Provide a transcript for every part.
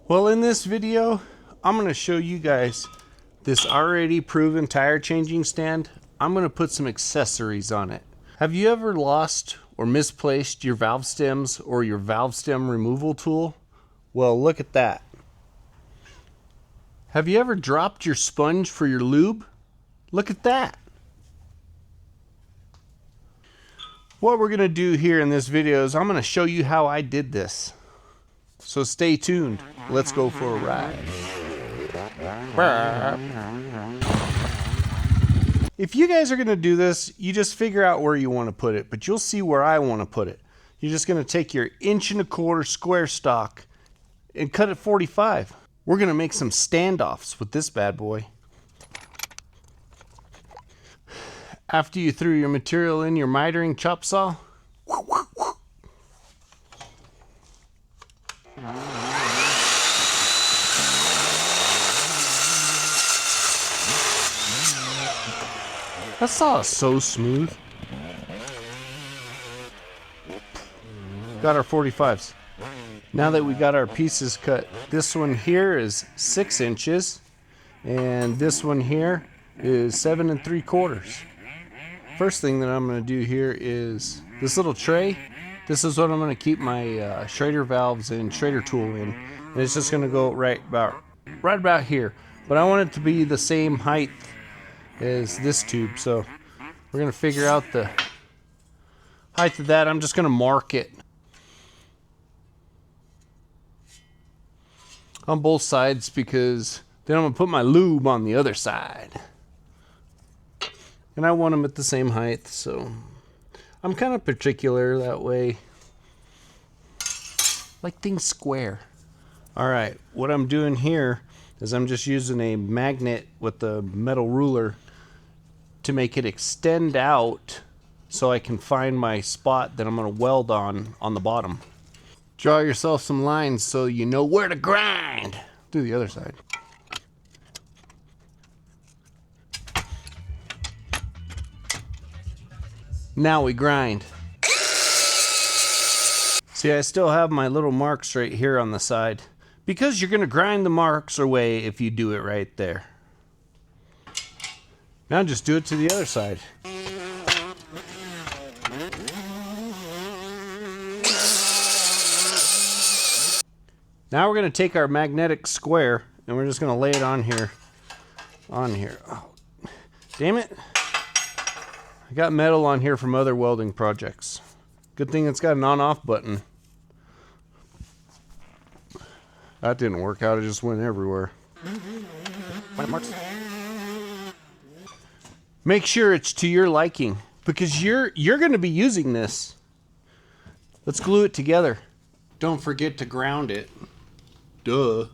Well, in this video, I'm going to show you guys this already proven tire changing stand. I'm going to put some accessories on it. Have you ever lost or misplaced your valve stems or your valve stem removal tool? Well, look at that. Have you ever dropped your sponge for your lube? Look at that. What we're going to do here in this video is I'm going to show you how I did this. So stay tuned. Let's go for a ride. If you guys are going to do this, you just figure out where you want to put it, but you'll see where I want to put it. You're just going to take your 1.25" square stock and cut it 45. We're going to make some standoffs with this bad boy. After you threw your material in your mitering chop saw, that saw is so smooth. Got our 45s. Now that we got our pieces cut, this one here is 6 inches, and this one here is 7 3/4. First thing that I'm going to do here is this little tray. This is what I'm going to keep my Schrader valves and Schrader tool in, and it's just going to go right about here. But I want it to be the same height as this tube, so we're going to figure out the height of that. I'm just going to mark it on both sides because then I'm going to put my lube on the other side. And I want them at the same height, so I'm kind of particular that way. Like things square. Alright, what I'm doing here is I'm just using a magnet with the metal ruler to make it extend out so I can find my spot that I'm going to weld on the bottom. Draw yourself some lines so you know where to grind. Do the other side. Now we grind. See, I still have my little marks right here on the side because you're going to grind the marks away if you do it right there. Now just do it to the other side. Now we're going to take our magnetic square and we're just going to lay it on here. Oh, damn it. I got metal on here from other welding projects. Good thing it's got an on-off button. That didn't work out, it just went everywhere. Make sure it's to your liking because you're going to be using this. Let's glue it together. Don't forget to ground it. Duh.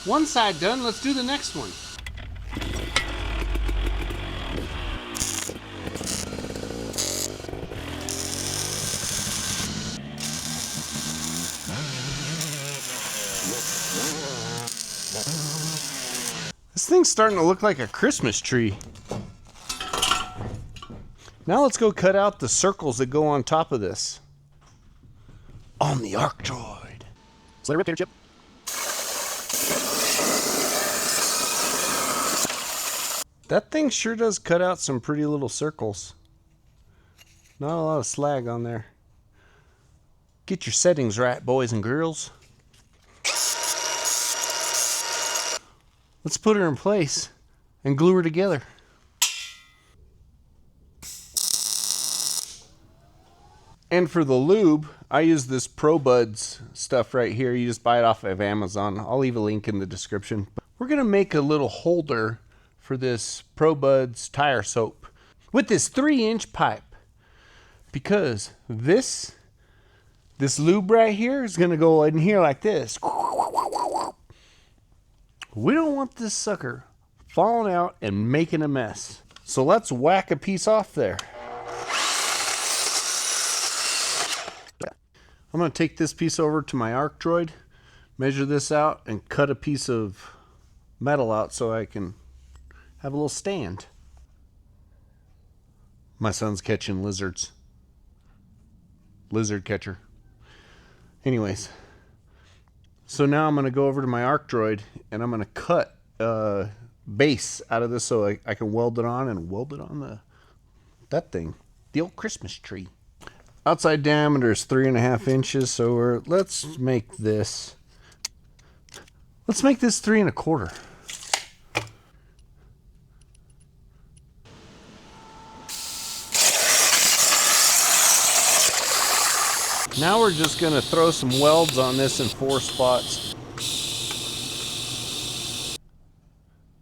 One side done, let's do the next one. This thing's starting to look like a Christmas tree. Now let's go cut out the circles that go on top of this. On the arc droid. So let it rip, Chip. That thing sure does cut out some pretty little circles. Not a lot of slag on there. Get your settings right, boys and girls. Let's put her in place and glue her together. And for the lube, I use this ProBuds stuff right here. You just buy it off of Amazon. I'll leave a link in the description. We're going to make a little holder for this ProBuds tire soap with this 3-inch pipe because this lube right here is going to go in here like this. We don't want this sucker falling out and making a mess. So let's whack a piece off there. I'm going to take this piece over to my arc droid, measure this out, and cut a piece of metal out so I can have a little stand. My son's catching lizards. Lizard catcher. Anyways, so now I'm going to go over to my arc droid and I'm going to cut base out of this so I can weld it on and weld it on that thing, the old Christmas tree. Outside diameter is 3.5 inches, so let's make this 3.25. Now we're just going to throw some welds on this in 4 spots.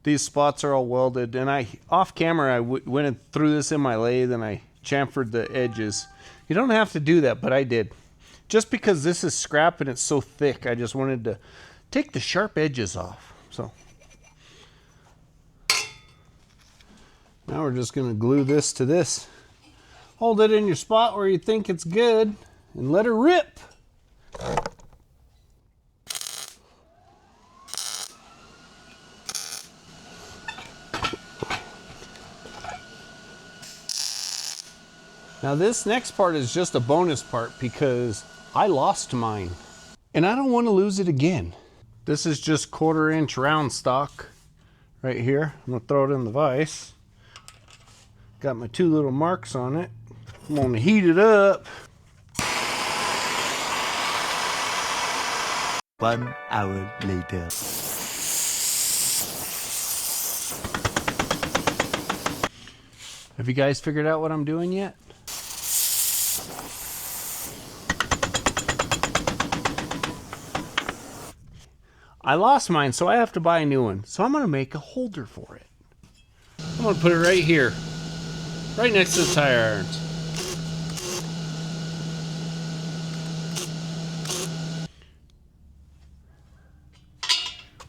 These spots are all welded, and off camera I went through this in my lathe and I chamfered the edges. You don't have to do that, but I did. Just because this is scrap and it's so thick, I just wanted to take the sharp edges off. So now we're just going to glue this to this. Hold it in your spot where you think it's good and let her rip. Now this next part is just a bonus part because I lost mine and I don't want to lose it again. This is just 1/4 inch round stock right here. I'm gonna throw it in the vise. Got my 2 little marks on it. I'm gonna heat it up. 1 hour later. Have you guys figured out what I'm doing yet? I lost mine, so I have to buy a new one. So I'm going to make a holder for it. I'm going to put it right here, right next to the tire irons.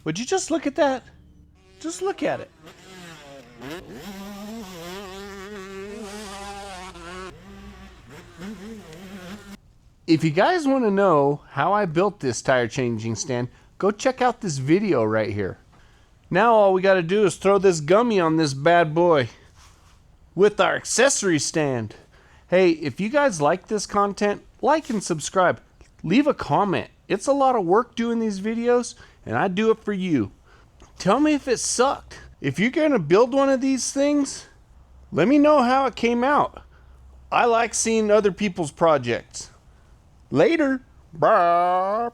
Would you just look at that? Just look at it. If you guys want to know how I built this tire changing stand, go check out this video right here. Now all we got to do is throw this gummy on this bad boy with our accessory stand. Hey, if you guys like this content, like and subscribe. Leave a comment. It's a lot of work doing these videos, and I do it for you. Tell me if it sucked. If you're going to build one of these things, let me know how it came out. I like seeing other people's projects. Later. Bye.